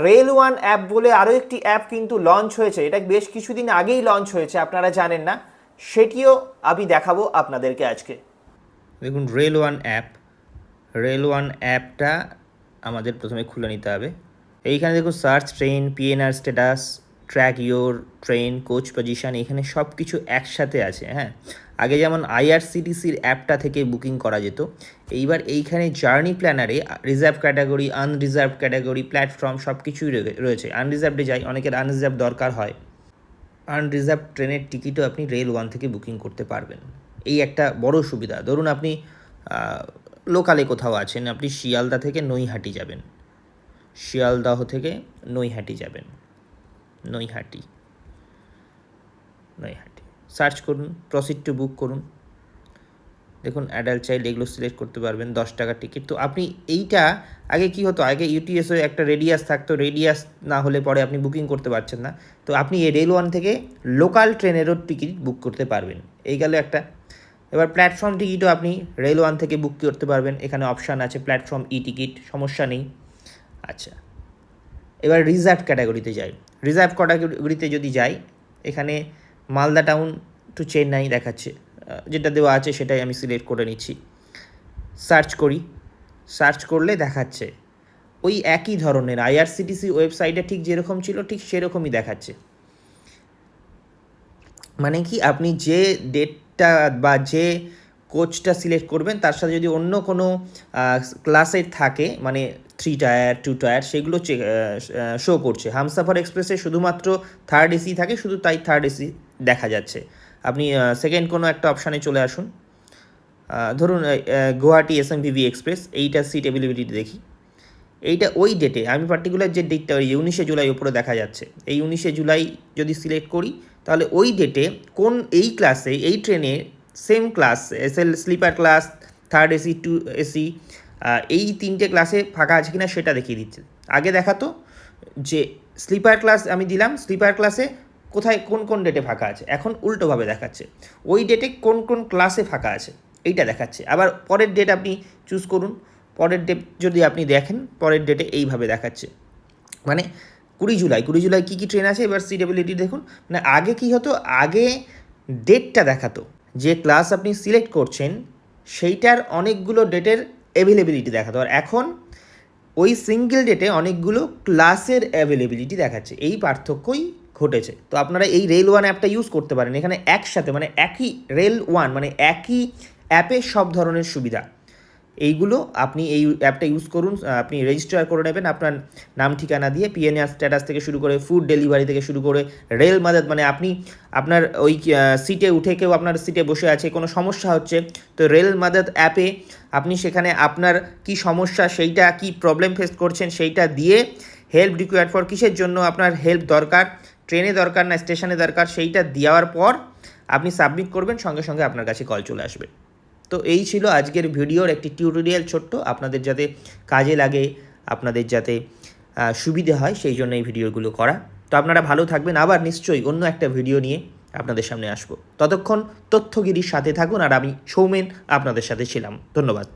Rail one app বলে আরও একটি অ্যাপ কিন্তু লঞ্চ হয়েছে, এটা বেশ কিছুদিন আগেই লঞ্চ হয়েছে, আপনারা জানেন না, সেটিও আমি দেখাবো আপনাদেরকে আজকে। দেখুন রেল ওয়ান অ্যাপটা আমাদের প্রথমে খুলে নিতে হবে। এইখানে দেখুন search train, PNR status, track your train, coach position, এখানে সব কিছু একসাথে আছে। হ্যাঁ, আগে যেমন আইআরসিটিসির অ্যাপটা থেকে বুকিং করা যেত, এইবার এইখানে জার্নি প্ল্যানারে reserve category, unreserve category, platform সব কিছুই রয়েছে। আনরিজার্ভে যাই, অনেকের আনরিজার্ভ দরকার হয়, আনরিজার্ভ ট্রেনের টিকিটও আপনি রেল ওয়ান থেকে বুকিং করতে পারবেন। এই একটা বড় সুবিধা। ধরুন আপনি লোকালে কোথাও আছেন, আপনি শিয়ালদা থেকে নৈহাটি যাবেন, শিয়ালদাহ থেকে নৈহাটি যাবেন, নৈহাটি সার্চ করুন, প্রসিড টু বুক করুন। দেখুন অ্যাডাল্ট চাইল্ড এগুলো সিলেক্ট করতে পারবেন, 10 টাকার টিকিট। তো আপনি এইটা আগে কি হতো, আগে ইউটিএসও একটা রেডিয়াস থাকতো, রেডিয়াস না হলে পরে আপনি বুকিং করতে পারছেন না। তো আপনি এই রেল ওয়ান থেকে লোকাল ট্রেনেরও টিকিট বুক করতে পারবেন। এই গেল একটা। এবার প্ল্যাটফর্ম টিকিটও আপনি রেল ওয়ান থেকে বুক করতে পারবেন, এখানে অপশান আছে প্ল্যাটফর্ম ই টিকিট, সমস্যা নেই। আচ্ছা, এবার রিজার্ভ ক্যাটাগরিতে যাই। রিজার্ভ ক্যাটাগরিতে যদি যাই, এখানে মালদা টাউন টু চেন্নাই দেখাচ্ছে, যেটা দেওয়া আছে সেটাই আমি সিলেক্ট করে নিচ্ছি। সার্চ করি, সার্চ করলে দেখাচ্ছে ওই একই ধরনের আইআরসিটিসি ওয়েবসাইটে ঠিক যেরকম ছিল ঠিক সেরকমই দেখাচ্ছে। মানে কি, আপনি যে ডেটটা বা যে কোচটা সিলেক্ট করবেন তার সাথে যদি অন্য কোনো ক্লাসের থাকে, মানে 3 টায়ার 2 টায়ার, সেগুলো শো করছে। হামসাফার এক্সপ্রেসে শুধুমাত্র থার্ড এসি থাকে, শুধু তাই থার্ড এসি দেখা যাচ্ছে। আপনি সেকেন্ড কোনো একটা অপশানে চলে আসুন। ধরুন গুয়াহাটি এসএমভিভি এক্সপ্রেস, এইটা সিট অ্যাভেলেবিলিটি দেখি। এইটা ওই ডেটে, আমি পার্টিকুলার যে ডেটটা ওই 19শে জুলাই উপরে দেখা যাচ্ছে, এই 19শে জুলাই যদি সিলেক্ট করি তাহলে ওই ডেটে কোন এই ক্লাসে, এই ট্রেনে same class, SL sleeper class, third AC, 2 AC, এই 3টে ক্লাসে ফাঁকা আছে কিনা সেটা দেখিয়ে দিচ্ছে। আগে দেখাতো যে স্লিপার ক্লাস আমি দিলাম, স্লিপার ক্লাসে কোথায় কোন কোন ডেটে ফাঁকা আছে, এখন উল্টোভাবে দেখাচ্ছে ওই ডেটে কোন কোন ক্লাসে ফাঁকা আছে এইটা দেখাচ্ছে। আবার পরের ডেট আপনি চুজ করুন, পরের ডেট যদি আপনি দেখেন পরের ডেটে এইভাবে দেখাচ্ছে। মানে 20 জুলাই কী কী ট্রেন আছে, এবার সিট অ্যাভেলেবিলিটি দেখুন। মানে আগে কী হতো, আগে ডেটটা দেখাতো, যে ক্লাস আপনি সিলেক্ট করছেন সেইটার অনেকগুলো ডেটের অ্যাভেলেবিলিটি দেখাতো, আর এখন ওই সিঙ্গেল ডেটে অনেকগুলো ক্লাসের অ্যাভেলেবিলিটি দেখাচ্ছে। এই পার্থক্যই ঘটেছে। তো আপনারা এই রেল ওয়ান অ্যাপটা ইউজ করতে পারেন, এখানে একসাথে মানে একই রেল ওয়ান মানে একই অ্যাপে সব ধরনের সুবিধা। এইগুলো আপনি এই অ্যাপটা ইউজ করুন, আপনি রেজিস্টার করে নেবেন আপনার নাম ঠিকানা দিয়ে, পিএনআর স্ট্যাটাস থেকে শুরু করে ফুড ডেলিভারি থেকে শুরু করে রেল মাদাদ, মানে আপনি আপনার ওই সিটে উঠে কেউ আপনার সিটে বসে আছে, কোনো সমস্যা হচ্ছে, তো রেল মাদাদ অ্যাপে আপনি সেখানে আপনার কি সমস্যা, সেইটা কি প্রবলেম ফেস করছেন সেইটা দিয়ে, হেল্প রিকোয়ার্ড ফর কিসের জন্য আপনার হেল্প দরকার, ট্রেনে দরকার না স্টেশনে দরকার, সেইটা দেওয়ার পর আপনি সাবমিট করবেন, সঙ্গে সঙ্গে আপনার কাছে কল চলে আসবে। তো এই ছিল আজকের ভিডিওর একটি টিউটোরিয়াল, ছোট্ট, আপনাদের যাতে কাজে লাগে, আপনাদের যাতে সুবিধে হয় সেই জন্য এই ভিডিওগুলো করা। তো আপনারা ভালো থাকবেন, আবার নিশ্চয়ই অন্য একটা ভিডিও নিয়ে আপনাদের সামনে আসবো। ততক্ষণ তথ্যগিরির সাথে থাকুন, আর আমি সৌমেন আপনাদের সাথে ছিলাম। ধন্যবাদ।